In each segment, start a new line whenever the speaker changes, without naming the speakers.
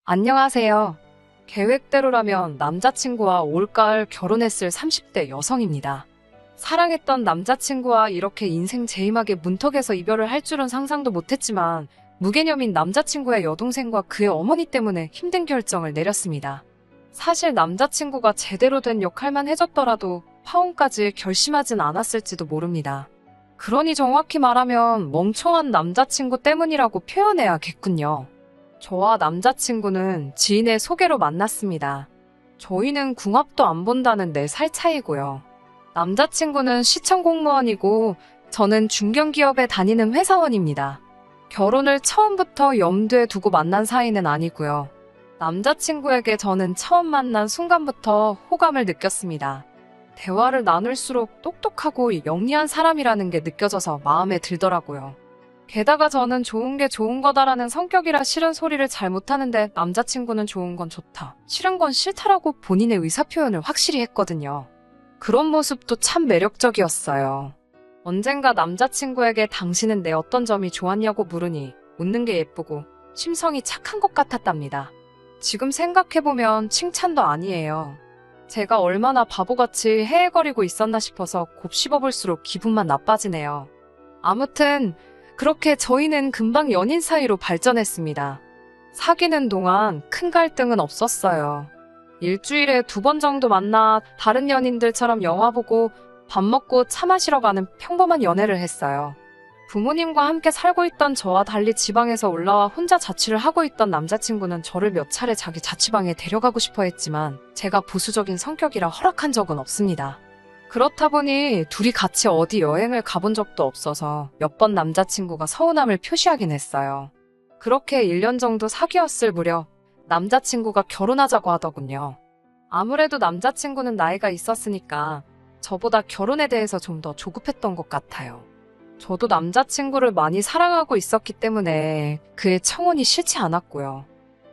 안녕하세요. 계획대로라면 남자친구와 올가을 결혼했을 30대 여성입니다. 사랑했던 남자친구와 이렇게 인생 제임하게 문턱에서 이별을 할 줄은 상상도 못했지만 무개념인 남자친구의 여동생과 그의 어머니 때문에 힘든 결정을 내렸습니다. 사실 남자친구가 제대로 된 역할만 해줬더라도 파혼까지 결심하진 않았을지도 모릅니다. 그러니 정확히 말하면 멍청한 남자친구 때문이라고 표현해야겠군요. 저와 남자친구는 지인의 소개로 만났습니다. 저희는 궁합도 안 본다는 4살 차이고요. 남자친구는 시청 공무원이고 저는 중견기업에 다니는 회사원입니다. 결혼을 처음부터 염두에 두고 만난 사이는 아니고요. 남자친구에게 저는 처음 만난 순간부터 호감을 느꼈습니다. 대화를 나눌수록 똑똑하고 영리한 사람이라는 게 느껴져서 마음에 들더라고요. 게다가 저는 좋은 게 좋은 거다라는 성격이라 싫은 소리를 잘 못하는데 남자친구는 좋은 건 좋다, 싫은 건 싫다라고 본인의 의사표현을 확실히 했거든요. 그런 모습도 참 매력적이었어요. 언젠가 남자친구에게 당신은 내 어떤 점이 좋았냐고 물으니 웃는 게 예쁘고 심성이 착한 것 같았답니다. 지금 생각해보면 칭찬도 아니에요. 제가 얼마나 바보같이 헤헤거리고 있었나 싶어서 곱씹어볼수록 기분만 나빠지네요. 아무튼 그렇게 저희는 금방 연인 사이로 발전했습니다. 사귀는 동안 큰 갈등은 없었어요. 일주일에 2번 정도 만나 다른 연인들처럼 영화 보고 밥 먹고 차 마시러 가는 평범한 연애를 했어요. 부모님과 함께 살고 있던 저와 달리 지방에서 올라와 혼자 자취를 하고 있던 남자친구는 저를 몇 차례 자기 자취방에 데려가고 싶어 했지만 제가 보수적인 성격이라 허락한 적은 없습니다. 그렇다 보니 둘이 같이 어디 여행을 가본 적도 없어서 몇 번 남자친구가 서운함을 표시하긴 했어요. 그렇게 1년 정도 사귀었을 무렵 남자친구가 결혼하자고 하더군요. 아무래도 남자친구는 나이가 있었으니까 저보다 결혼에 대해서 좀 더 조급했던 것 같아요. 저도 남자친구를 많이 사랑하고 있었기 때문에 그의 청혼이 싫지 않았고요.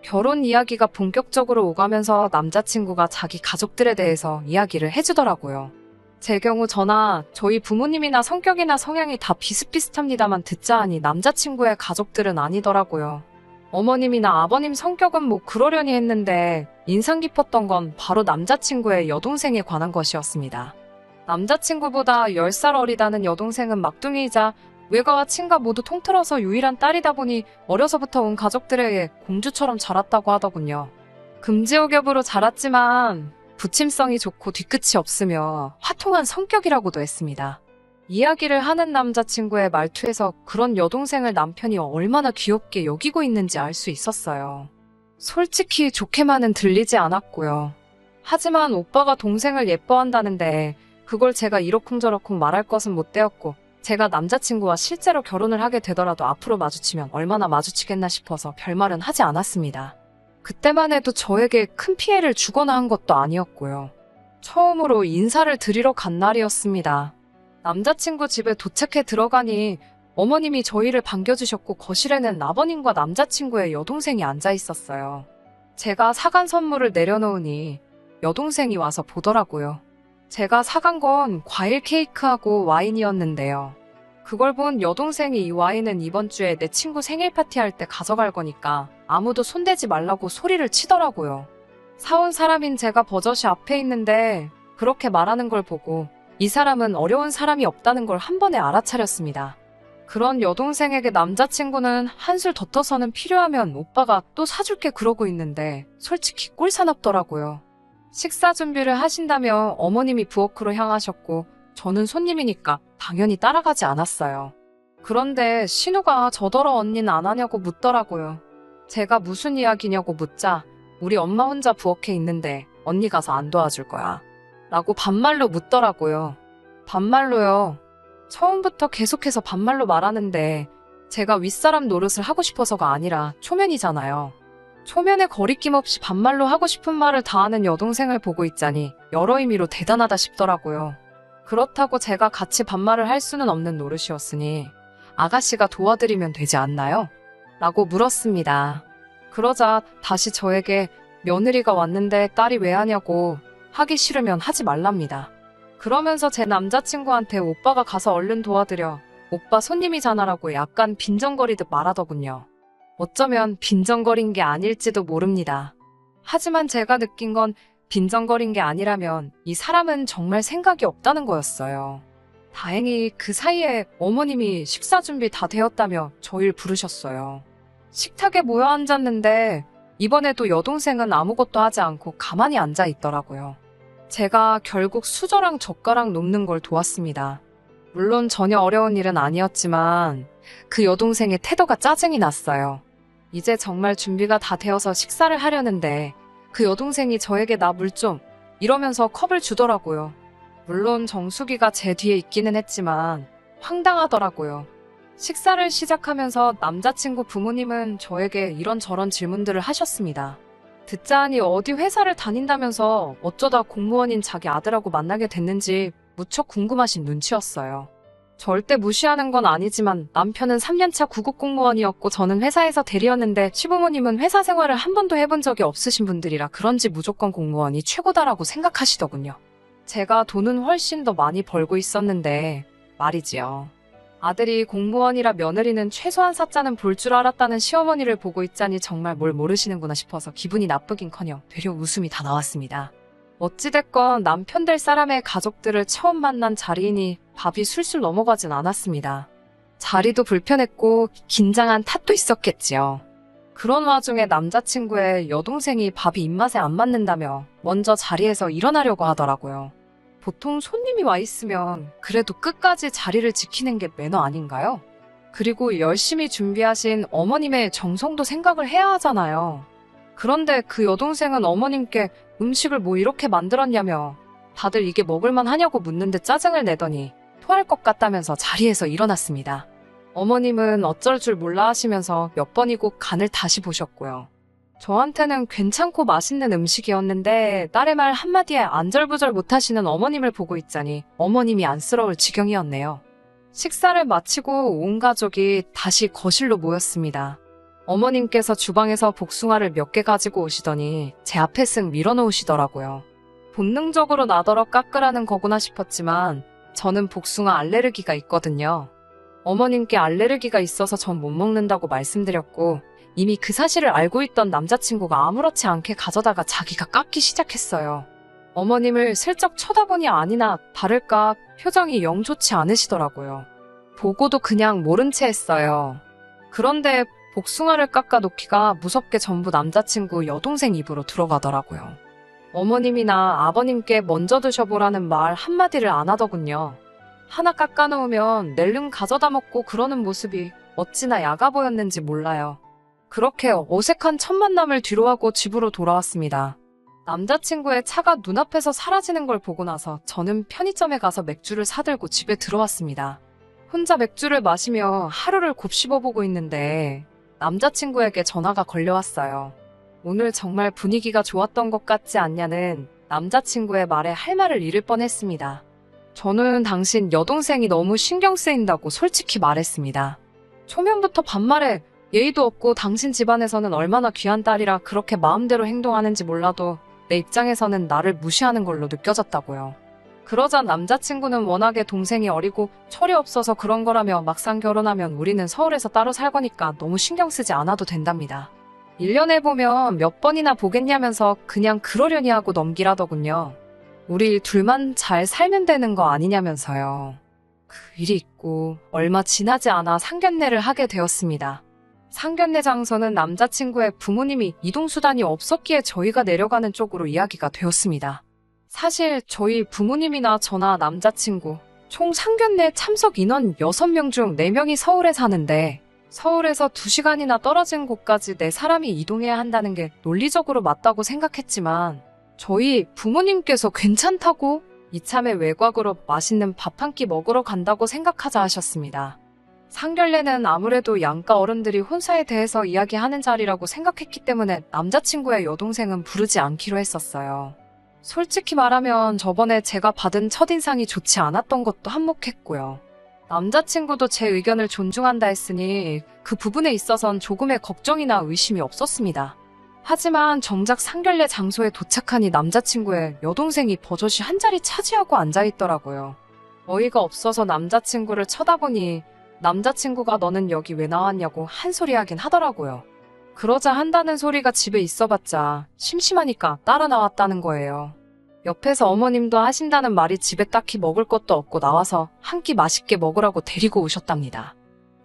결혼 이야기가 본격적으로 오가면서 남자친구가 자기 가족들에 대해서 이야기를 해주더라고요. 제 경우 저나 저희 부모님이나 성격이나 성향이 다 비슷비슷합니다만 듣자 하니 남자친구의 가족들은 아니더라고요. 어머님이나 아버님 성격은 뭐 그러려니 했는데 인상 깊었던 건 바로 남자친구의 여동생에 관한 것이었습니다. 남자친구보다 10살 어리다는 여동생은 막둥이이자 외가와 친가 모두 통틀어서 유일한 딸이다 보니 어려서부터 온 가족들에게 공주처럼 자랐다고 하더군요. 금지옥엽으로 자랐지만 부침성이 좋고 뒤끝이 없으며 화통한 성격이라고도 했습니다. 이야기를 하는 남자친구의 말투에서 그런 여동생을 남편이 얼마나 귀엽게 여기고 있는지 알 수 있었어요. 솔직히 좋게만은 들리지 않았고요. 하지만 오빠가 동생을 예뻐한다는데 그걸 제가 이러쿵저러쿵 말할 것은 못 되었고 제가 남자친구와 실제로 결혼을 하게 되더라도 앞으로 마주치면 얼마나 마주치겠나 싶어서 별말은 하지 않았습니다. 그때만 해도 저에게 큰 피해를 주거나 한 것도 아니었고요. 처음으로 인사를 드리러 간 날이었습니다. 남자친구 집에 도착해 들어가니 어머님이 저희를 반겨주셨고 거실에는 아버님과 남자친구의 여동생이 앉아 있었어요. 제가 사간 선물을 내려놓으니 여동생이 와서 보더라고요. 제가 사간 건 과일 케이크하고 와인이었는데요. 그걸 본 여동생이 이 와인은 이번 주에 내 친구 생일 파티할 때 가져갈 거니까 아무도 손대지 말라고 소리를 치더라고요. 사온 사람인 제가 버젓이 앞에 있는데 그렇게 말하는 걸 보고 이 사람은 어려운 사람이 없다는 걸 한 번에 알아차렸습니다. 그런 여동생에게 남자친구는 한술 더 떠서는 필요하면 오빠가 또 사줄게 그러고 있는데 솔직히 꼴사납더라고요. 식사 준비를 하신다며 어머님이 부엌으로 향하셨고 저는 손님이니까 당연히 따라가지 않았어요. 그런데 신우가 저더러 언니는 안 하냐고 묻더라고요. 제가 무슨 이야기냐고 묻자 우리 엄마 혼자 부엌에 있는데 언니 가서 안 도와줄 거야 라고 반말로 묻더라고요. 반말로요. 처음부터 계속해서 반말로 말하는데 제가 윗사람 노릇을 하고 싶어서가 아니라 초면이잖아요. 초면에 거리낌 없이 반말로 하고 싶은 말을 다하는 여동생을 보고 있자니 여러 의미로 대단하다 싶더라고요. 그렇다고 제가 같이 반말을 할 수는 없는 노릇이었으니 아가씨가 도와드리면 되지 않나요? 라고 물었습니다. 그러자 다시 저에게 며느리가 왔는데 딸이 왜 하냐고 하기 싫으면 하지 말랍니다. 그러면서 제 남자친구한테 오빠가 가서 얼른 도와드려 오빠 손님이잖아라고 약간 빈정거리듯 말하더군요. 어쩌면 빈정거린 게 아닐지도 모릅니다. 하지만 제가 느낀 건 빈정거린 게 아니라면 이 사람은 정말 생각이 없다는 거였어요. 다행히 그 사이에 어머님이 식사 준비 다 되었다며 저희를 부르셨어요. 식탁에 모여 앉았는데 이번에도 여동생은 아무것도 하지 않고 가만히 앉아 있더라고요. 제가 결국 수저랑 젓가락 놓는 걸 도왔습니다. 물론 전혀 어려운 일은 아니었지만 그 여동생의 태도가 짜증이 났어요. 이제 정말 준비가 다 되어서 식사를 하려는데 그 여동생이 저에게 나 물 좀 이러면서 컵을 주더라고요. 물론 정수기가 제 뒤에 있기는 했지만 황당하더라고요. 식사를 시작하면서 남자친구 부모님은 저에게 이런저런 질문들을 하셨습니다. 듣자 하니 어디 회사를 다닌다면서 어쩌다 공무원인 자기 아들하고 만나게 됐는지 무척 궁금하신 눈치였어요. 절대 무시하는 건 아니지만 남편은 3년차 구급 공무원이었고 저는 회사에서 대리였는데 시부모님은 회사 생활을 한 번도 해본 적이 없으신 분들이라 그런지 무조건 공무원이 최고다라고 생각하시더군요. 제가 돈은 훨씬 더 많이 벌고 있었는데 말이지요. 아들이 공무원이라 며느리는 최소한 사자는 볼 줄 알았다는 시어머니를 보고 있자니 정말 뭘 모르시는구나 싶어서 기분이 나쁘긴커녕 되려 웃음이 다 나왔습니다. 어찌됐건 남편 될 사람의 가족들을 처음 만난 자리이니 밥이 술술 넘어가진 않았습니다. 자리도 불편했고 긴장한 탓도 있었겠지요. 그런 와중에 남자친구의 여동생이 밥이 입맛에 안 맞는다며 먼저 자리에서 일어나려고 하더라고요. 보통 손님이 와 있으면 그래도 끝까지 자리를 지키는 게 매너 아닌가요? 그리고 열심히 준비하신 어머님의 정성도 생각을 해야 하잖아요. 그런데 그 여동생은 어머님께 음식을 뭐 이렇게 만들었냐며 다들 이게 먹을만 하냐고 묻는데 짜증을 내더니 토할 것 같다면서 자리에서 일어났습니다. 어머님은 어쩔 줄 몰라 하시면서 몇 번이고 간을 다시 보셨고요. 저한테는 괜찮고 맛있는 음식이었는데 딸의 말 한마디에 안절부절 못하시는 어머님을 보고 있자니 어머님이 안쓰러울 지경이었네요. 식사를 마치고 온 가족이 다시 거실로 모였습니다. 어머님께서 주방에서 복숭아를 몇 개 가지고 오시더니 제 앞에 쓱 밀어놓으시더라고요. 본능적으로 나더러 깎으라는 거구나 싶었지만 저는 복숭아 알레르기가 있거든요. 어머님께 알레르기가 있어서 전 못 먹는다고 말씀드렸고 이미 그 사실을 알고 있던 남자친구가 아무렇지 않게 가져다가 자기가 깎기 시작했어요. 어머님을 슬쩍 쳐다보니 아니나 다를까 표정이 영 좋지 않으시더라고요. 보고도 그냥 모른 채 했어요. 그런데 복숭아를 깎아 놓기가 무섭게 전부 남자친구 여동생 입으로 들어가더라고요. 어머님이나 아버님께 먼저 드셔보라는 말 한마디를 안 하더군요. 하나 깎아 놓으면 낼름 가져다 먹고 그러는 모습이 어찌나 야가 보였는지 몰라요. 그렇게 어색한 첫 만남을 뒤로하고 집으로 돌아왔습니다. 남자친구의 차가 눈앞에서 사라지는 걸 보고 나서 저는 편의점에 가서 맥주를 사들고 집에 들어왔습니다. 혼자 맥주를 마시며 하루를 곱씹어보고 있는데 남자친구에게 전화가 걸려왔어요. 오늘 정말 분위기가 좋았던 것 같지 않냐는 남자친구의 말에 할 말을 잃을 뻔했습니다. 저는 당신 여동생이 너무 신경 쓰인다고 솔직히 말했습니다. 초면부터 반말에 예의도 없고 당신 집안에서는 얼마나 귀한 딸이라 그렇게 마음대로 행동하는지 몰라도 내 입장에서는 나를 무시하는 걸로 느껴졌다고요. 그러자 남자친구는 워낙에 동생이 어리고 철이 없어서 그런 거라며 막상 결혼하면 우리는 서울에서 따로 살 거니까 너무 신경 쓰지 않아도 된답니다. 1년에 보면 몇 번이나 보겠냐면서 그냥 그러려니 하고 넘기라더군요. 우리 둘만 잘 살면 되는 거 아니냐면서요. 그 일이 있고 얼마 지나지 않아 상견례를 하게 되었습니다. 상견례 장소는 남자친구의 부모님이 이동수단이 없었기에 저희가 내려가는 쪽으로 이야기가 되었습니다. 사실 저희 부모님이나 저나 남자친구 총 상견례 참석 인원 6명 중 4명이 서울에 사는데 서울에서 2시간이나 떨어진 곳까지 4사람이 이동해야 한다는 게 논리적으로 맞다고 생각했지만 저희 부모님께서 괜찮다고 이참에 외곽으로 맛있는 밥 한 끼 먹으러 간다고 생각하자 하셨습니다. 상견례는 아무래도 양가 어른들이 혼사에 대해서 이야기하는 자리라고 생각했기 때문에 남자친구의 여동생은 부르지 않기로 했었어요. 솔직히 말하면 저번에 제가 받은 첫인상이 좋지 않았던 것도 한몫했고요. 남자친구도 제 의견을 존중한다 했으니 그 부분에 있어선 조금의 걱정이나 의심이 없었습니다. 하지만 정작 상견례 장소에 도착하니 남자친구의 여동생이 버젓이 한 자리 차지하고 앉아있더라고요. 어이가 없어서 남자친구를 쳐다보니 남자친구가 너는 여기 왜 나왔냐고 한 소리 하긴 하더라고요. 그러자 한다는 소리가 집에 있어봤자 심심하니까 따라 나왔다는 거예요. 옆에서 어머님도 하신다는 말이 집에 딱히 먹을 것도 없고 나와서 한 끼 맛있게 먹으라고 데리고 오셨답니다.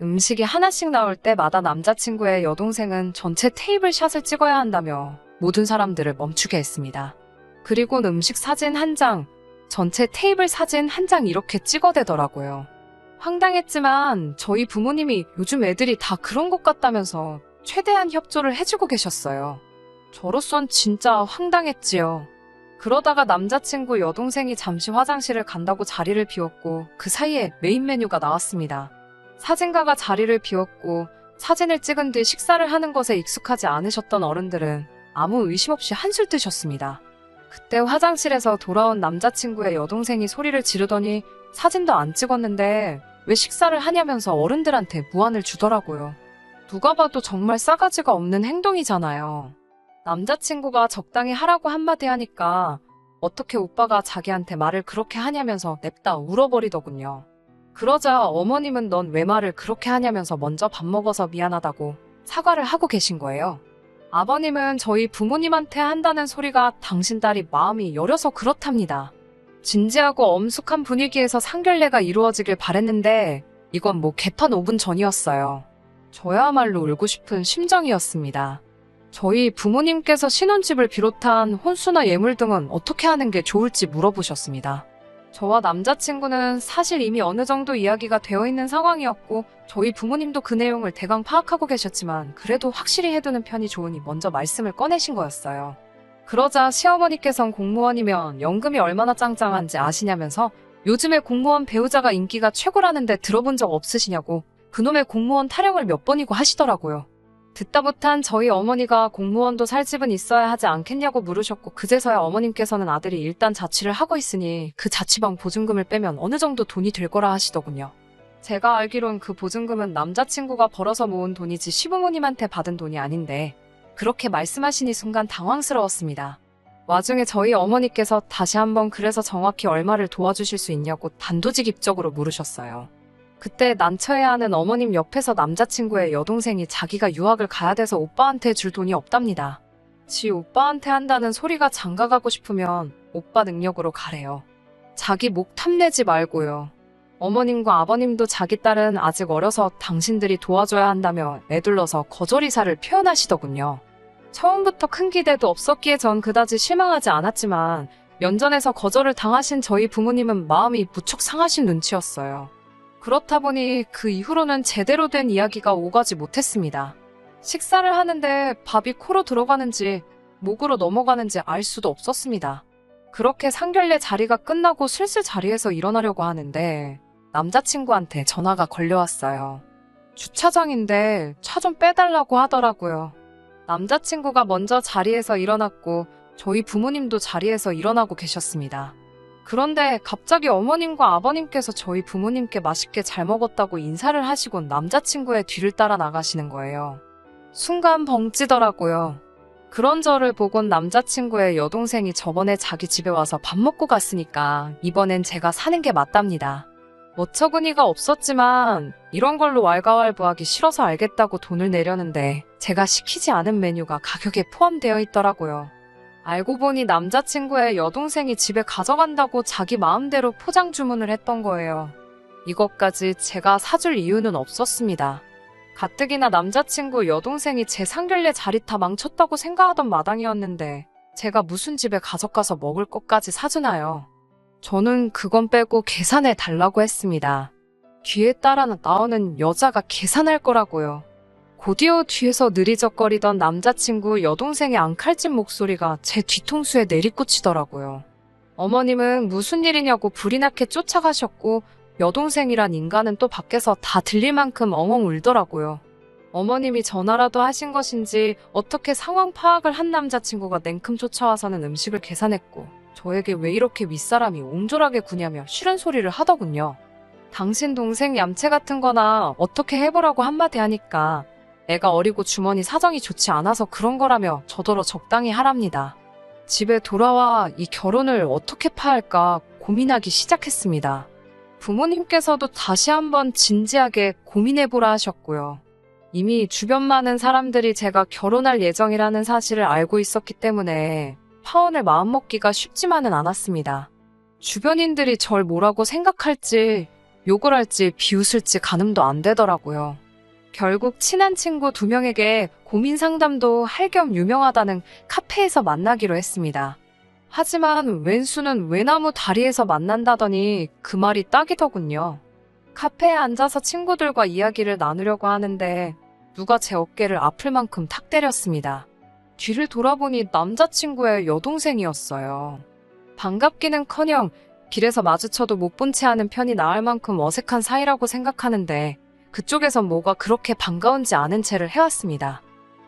음식이 하나씩 나올 때마다 남자친구의 여동생은 전체 테이블 샷을 찍어야 한다며 모든 사람들을 멈추게 했습니다. 그리고는 음식 사진 한 장, 전체 테이블 사진 한 장 이렇게 찍어대더라고요. 황당했지만 저희 부모님이 요즘 애들이 다 그런 것 같다면서 최대한 협조를 해주고 계셨어요. 저로선 진짜 황당했지요. 그러다가 남자친구 여동생이 잠시 화장실을 간다고 자리를 비웠고 그 사이에 메인 메뉴가 나왔습니다. 사진가가 자리를 비웠고 사진을 찍은 뒤 식사를 하는 것에 익숙하지 않으셨던 어른들은 아무 의심 없이 한술 뜨셨습니다. 그때 화장실에서 돌아온 남자친구의 여동생이 소리를 지르더니 사진도 안 찍었는데 왜 식사를 하냐면서 어른들한테 무안을 주더라고요. 누가 봐도 정말 싸가지가 없는 행동이잖아요. 남자친구가 적당히 하라고 한마디 하니까 어떻게 오빠가 자기한테 말을 그렇게 하냐면서 냅다 울어버리더군요. 그러자 어머님은 넌 왜 말을 그렇게 하냐면서 먼저 밥 먹어서 미안하다고 사과를 하고 계신 거예요. 아버님은 저희 부모님한테 한다는 소리가 당신 딸이 마음이 여려서 그렇답니다. 진지하고 엄숙한 분위기에서 상견례가 이루어지길 바랬는데 이건 뭐 개판 5분 전이었어요. 저야말로 울고 싶은 심정이었습니다. 저희 부모님께서 신혼집을 비롯한 혼수나 예물 등은 어떻게 하는 게 좋을지 물어보셨습니다. 저와 남자친구는 사실 이미 어느 정도 이야기가 되어 있는 상황이었고 저희 부모님도 그 내용을 대강 파악하고 계셨지만 그래도 확실히 해두는 편이 좋으니 먼저 말씀을 꺼내신 거였어요. 그러자 시어머니께선 공무원이면 연금이 얼마나 짱짱한지 아시냐면서 요즘에 공무원 배우자가 인기가 최고라는데 들어본 적 없으시냐고 그놈의 공무원 타령을 몇 번이고 하시더라고요. 듣다 못한 저희 어머니가 공무원도 살 집은 있어야 하지 않겠냐고 물으셨고 그제서야 어머님께서는 아들이 일단 자취를 하고 있으니 그 자취방 보증금을 빼면 어느 정도 돈이 될 거라 하시더군요. 제가 알기론 그 보증금은 남자친구가 벌어서 모은 돈이지 시부모님한테 받은 돈이 아닌데 그렇게 말씀하시니 순간 당황스러웠습니다. 와중에 저희 어머니께서 다시 한번 그래서 정확히 얼마를 도와주실 수 있냐고 단도직입적으로 물으셨어요. 그때 난처해야 하는 어머님 옆에서 남자친구의 여동생이 자기가 유학을 가야 돼서 오빠한테 줄 돈이 없답니다. 지 오빠한테 한다는 소리가 장가가고 싶으면 오빠 능력으로 가래요. 자기 목 탐내지 말고요. 어머님과 아버님도 자기 딸은 아직 어려서 당신들이 도와줘야 한다며 애둘러서 거절 의사를 표현하시더군요. 처음부터 큰 기대도 없었기에 전 그다지 실망하지 않았지만 면전에서 거절을 당하신 저희 부모님은 마음이 무척 상하신 눈치였어요. 그렇다 보니 그 이후로는 제대로 된 이야기가 오가지 못했습니다. 식사를 하는데 밥이 코로 들어가는지 목으로 넘어가는지 알 수도 없었습니다. 그렇게 상견례 자리가 끝나고 슬슬 자리에서 일어나려고 하는데 남자친구한테 전화가 걸려왔어요. 주차장인데 차 좀 빼달라고 하더라고요. 남자친구가 먼저 자리에서 일어났고 저희 부모님도 자리에서 일어나고 계셨습니다. 그런데 갑자기 어머님과 아버님께서 저희 부모님께 맛있게 잘 먹었다고 인사를 하시고 남자친구의 뒤를 따라 나가시는 거예요. 순간 벙찌더라고요. 그런 저를 보곤 남자친구의 여동생이 저번에 자기 집에 와서 밥 먹고 갔으니까 이번엔 제가 사는 게 맞답니다. 어처구니가 없었지만 이런 걸로 왈가왈부하기 싫어서 알겠다고 돈을 내려는데 제가 시키지 않은 메뉴가 가격에 포함되어 있더라고요. 알고 보니 남자친구의 여동생이 집에 가져간다고 자기 마음대로 포장 주문을 했던 거예요. 이것까지 제가 사줄 이유는 없었습니다. 가뜩이나 남자친구 여동생이 제 상견례 자리 다 망쳤다고 생각하던 마당이었는데 제가 무슨 집에 가져가서 먹을 것까지 사주나요? 저는 그건 빼고 계산해 달라고 했습니다. 뒤에 따라 나오는 여자가 계산할 거라고요. 곧이어 뒤에서 느리적거리던 남자친구 여동생의 앙칼진 목소리가 제 뒤통수에 내리꽂히더라고요. 어머님은 무슨 일이냐고 불이 나게 쫓아가셨고 여동생이란 인간은 또 밖에서 다 들릴 만큼 엉엉 울더라고요. 어머님이 전화라도 하신 것인지 어떻게 상황 파악을 한 남자친구가 냉큼 쫓아와서는 음식을 계산했고 저에게 왜 이렇게 윗사람이 옹졸하게 구냐며 싫은 소리를 하더군요. 당신 동생 얌체 같은 거나 어떻게 해보라고 한마디 하니까 애가 어리고 주머니 사정이 좋지 않아서 그런 거라며 저더러 적당히 하랍니다. 집에 돌아와 이 결혼을 어떻게 파할까 고민하기 시작했습니다. 부모님께서도 다시 한번 진지하게 고민해보라 하셨고요. 이미 주변 많은 사람들이 제가 결혼할 예정이라는 사실을 알고 있었기 때문에 파혼을 마음먹기가 쉽지만은 않았습니다. 주변인들이 절 뭐라고 생각할지, 욕을 할지 비웃을지 가늠도 안 되더라고요. 결국 친한 친구 2명에게 고민 상담도 할 겸 유명하다는 카페에서 만나기로 했습니다. 하지만 왼수는 외나무 다리에서 만난다더니 그 말이 딱이더군요. 카페에 앉아서 친구들과 이야기를 나누려고 하는데 누가 제 어깨를 아플 만큼 탁 때렸습니다. 뒤를 돌아보니 남자친구의 여동생이었어요. 반갑기는커녕 길에서 마주쳐도 못 본 채 하는 편이 나을 만큼 어색한 사이라고 생각하는데 그쪽에선 뭐가 그렇게 반가운지 아는 채를 해왔습니다.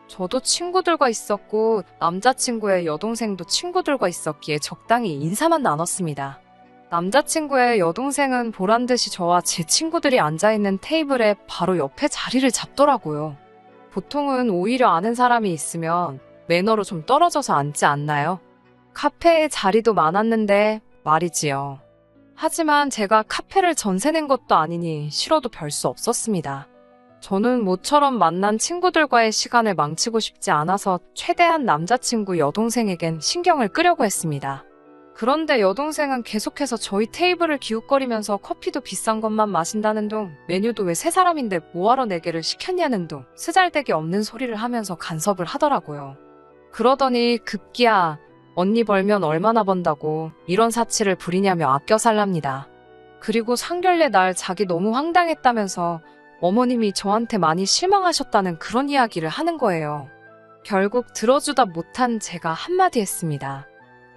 저도 친구들과 있었고 남자친구의 여동생도 친구들과 있었기에 적당히 인사만 나눴습니다. 남자친구의 여동생은 보란듯이 저와 제 친구들이 앉아있는 테이블에 바로 옆에 자리를 잡더라고요. 보통은 오히려 아는 사람이 있으면 매너로 좀 떨어져서 앉지 않나요? 카페에 자리도 많았는데 말이지요. 하지만 제가 카페를 전세 낸 것도 아니니 싫어도 별 수 없었습니다. 저는 모처럼 만난 친구들과의 시간을 망치고 싶지 않아서 최대한 남자친구 여동생에겐 신경을 끄려고 했습니다. 그런데 여동생은 계속해서 저희 테이블을 기웃거리면서 커피도 비싼 것만 마신다는 둥, 메뉴도 왜 세 사람인데 뭐하러 4개를 시켰냐는 둥, 쓰잘데기 없는 소리를 하면서 간섭을 하더라고요. 그러더니 급기야 언니 벌면 얼마나 번다고 이런 사치를 부리냐며 아껴 살랍니다. 그리고 상견례 날 자기 너무 황당했다면서 어머님이 저한테 많이 실망하셨다는 그런 이야기를 하는 거예요. 결국 들어주다 못한 제가 한마디 했습니다.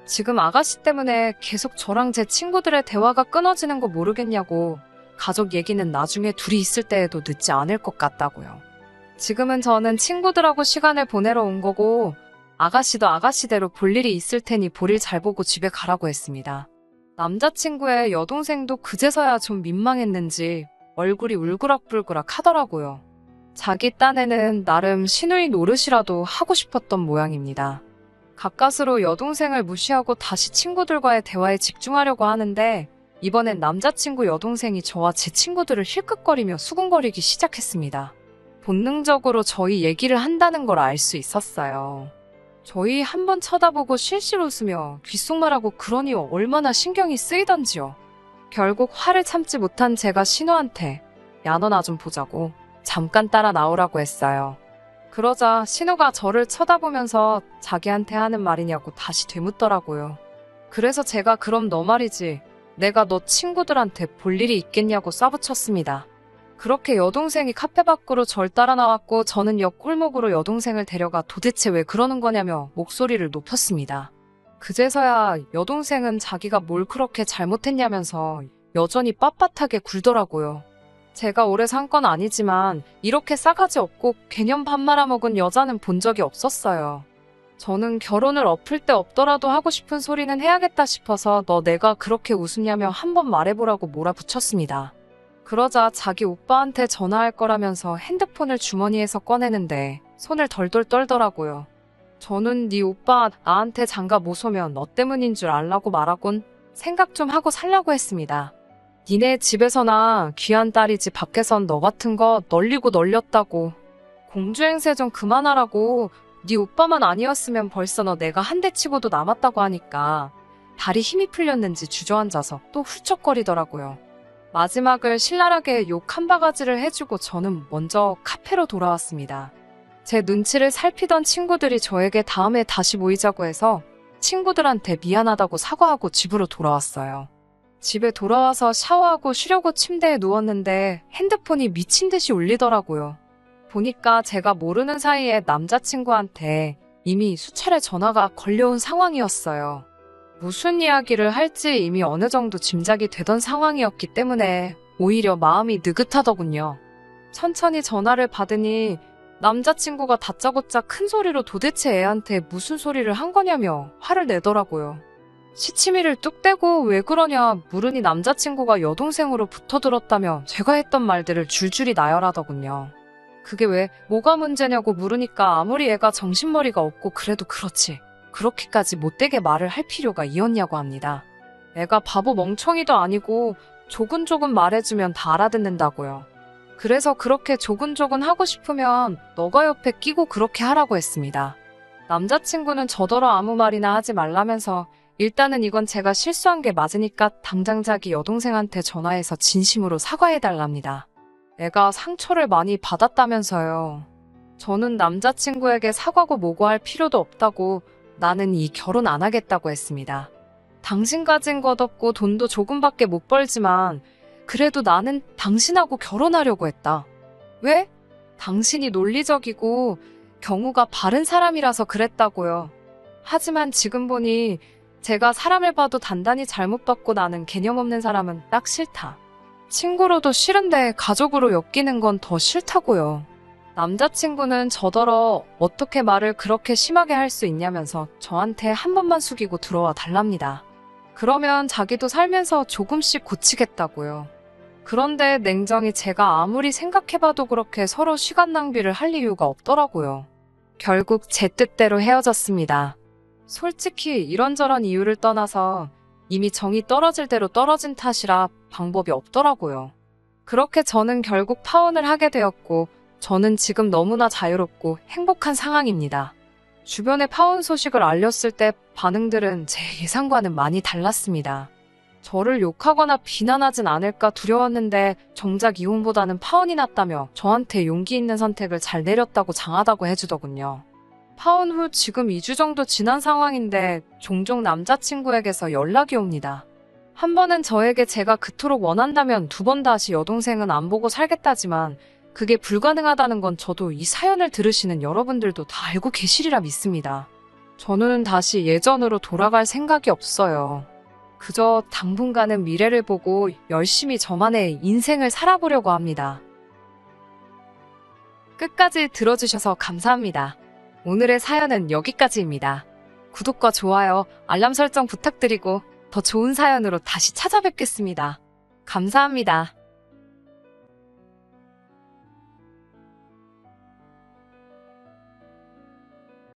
지금 아가씨 때문에 계속 저랑 제 친구들의 대화가 끊어지는 거 모르겠냐고. 가족 얘기는 나중에 둘이 있을 때에도 늦지 않을 것 같다고요. 지금은 저는 친구들하고 시간을 보내러 온 거고 아가씨도 아가씨대로 볼 일이 있을 테니 볼일 잘 보고 집에 가라고 했습니다. 남자친구의 여동생도 그제서야 좀 민망했는지 얼굴이 울그락불그락 하더라고요. 자기 딴에는 나름 시누이 노릇이라도 하고 싶었던 모양입니다. 가까스로 여동생을 무시하고 다시 친구들과의 대화에 집중하려고 하는데 이번엔 남자친구 여동생이 저와 제 친구들을 힐끗거리며 수군거리기 시작했습니다. 본능적으로 저희 얘기를 한다는 걸 알 수 있었어요. 저희 한번 쳐다보고 실실 웃으며 귓속말하고 그러니 얼마나 신경이 쓰이던지요. 결국 화를 참지 못한 제가 신우한테 야 너 나 좀 보자고 잠깐 따라 나오라고 했어요. 그러자 신우가 저를 쳐다보면서 자기한테 하는 말이냐고 다시 되묻더라고요. 그래서 제가 그럼 너 말이지 내가 너 친구들한테 볼 일이 있겠냐고 쏴붙였습니다. 그렇게 여동생이 카페 밖으로 절 따라 나왔고 저는 옆 골목으로 여동생을 데려가 도대체 왜 그러는 거냐며 목소리를 높였습니다. 그제서야 여동생은 자기가 뭘 그렇게 잘못했냐면서 여전히 빳빳하게 굴더라고요. 제가 오래 산 건 아니지만 이렇게 싸가지 없고 개념 밥 말아먹은 여자는 본 적이 없었어요. 저는 결혼을 엎을 때 없더라도 하고 싶은 소리는 해야겠다 싶어서 너 내가 그렇게 웃음냐며 한번 말해보라고 몰아붙였습니다. 그러자 자기 오빠한테 전화할 거라면서 핸드폰을 주머니에서 꺼내는데 손을 덜덜 떨더라고요. 저는 네 오빠 나한테 장가 못 오면 너 때문인 줄 알라고 말하곤 생각 좀 하고 살라고 했습니다. 니네 집에서나 귀한 딸이지 밖에선 너 같은 거 널리고 널렸다고. 공주행세 좀 그만하라고. 네 오빠만 아니었으면 벌써 너 내가 한 대 치고도 남았다고 하니까 다리 힘이 풀렸는지 주저앉아서 또 훌쩍거리더라고요. 마지막을 신랄하게 욕 한 바가지를 해주고 저는 먼저 카페로 돌아왔습니다. 제 눈치를 살피던 친구들이 저에게 다음에 다시 모이자고 해서 친구들한테 미안하다고 사과하고 집으로 돌아왔어요. 집에 돌아와서 샤워하고 쉬려고 침대에 누웠는데 핸드폰이 미친 듯이 울리더라고요. 보니까 제가 모르는 사이에 남자친구한테 이미 수차례 전화가 걸려온 상황이었어요. 무슨 이야기를 할지 이미 어느 정도 짐작이 되던 상황이었기 때문에 오히려 마음이 느긋하더군요. 천천히 전화를 받으니 남자친구가 다짜고짜 큰 소리로 도대체 애한테 무슨 소리를 한 거냐며 화를 내더라고요. 시치미를 뚝 떼고 왜 그러냐 물으니 남자친구가 여동생으로 붙어들었다며 제가 했던 말들을 줄줄이 나열하더군요. 그게 왜 뭐가 문제냐고 물으니까 아무리 애가 정신머리가 없고 그래도 그렇지 그렇게까지 못되게 말을 할 필요가 있었냐고 합니다. 애가 바보 멍청이도 아니고 조근조근 말해주면 다 알아듣는다고요. 그래서 그렇게 조근조근 하고 싶으면 너가 옆에 끼고 그렇게 하라고 했습니다. 남자친구는 저더러 아무 말이나 하지 말라면서 일단은 이건 제가 실수한 게 맞으니까 당장 자기 여동생한테 전화해서 진심으로 사과해달랍니다. 내가 상처를 많이 받았다면서요. 저는 남자친구에게 사과고 뭐고 할 필요도 없다고 나는 이 결혼 안 하겠다고 했습니다. 당신 가진 것 없고 돈도 조금밖에 못 벌지만 그래도 나는 당신하고 결혼하려고 했다. 왜? 당신이 논리적이고 경우가 바른 사람이라서 그랬다고요. 하지만 지금 보니 제가 사람을 봐도 단단히 잘못 봤고 나는 개념 없는 사람은 딱 싫다. 친구로도 싫은데 가족으로 엮이는 건 더 싫다고요. 남자친구는 저더러 어떻게 말을 그렇게 심하게 할 수 있냐면서 저한테 한 번만 숙이고 들어와 달랍니다. 그러면 자기도 살면서 조금씩 고치겠다고요. 그런데 냉정히 제가 아무리 생각해봐도 그렇게 서로 시간 낭비를 할 이유가 없더라고요. 결국 제 뜻대로 헤어졌습니다. 솔직히 이런저런 이유를 떠나서 이미 정이 떨어질 대로 떨어진 탓이라 방법이 없더라고요. 그렇게 저는 결국 파혼을 하게 되었고 저는 지금 너무나 자유롭고 행복한 상황입니다. 주변에 파혼 소식을 알렸을 때 반응들은 제 예상과는 많이 달랐습니다. 저를 욕하거나 비난하진 않을까 두려웠는데 정작 이혼보다는 파혼이 낫다며 저한테 용기 있는 선택을 잘 내렸다고 장하다고 해주더군요. 파혼 후 지금 2주 정도 지난 상황인데 종종 남자친구에게서 연락이 옵니다. 한 번은 저에게 제가 그토록 원한다면 두 번 다시 여동생은 안 보고 살겠다지만 그게 불가능하다는 건 저도 이 사연을 들으시는 여러분들도 다 알고 계시리라 믿습니다. 저는 다시 예전으로 돌아갈 생각이 없어요. 그저 당분간은 미래를 보고 열심히 저만의 인생을 살아보려고 합니다. 끝까지 들어주셔서 감사합니다. 오늘의 사연은 여기까지입니다. 구독과 좋아요, 알람 설정 부탁드리고 더 좋은 사연으로 다시 찾아뵙겠습니다. 감사합니다.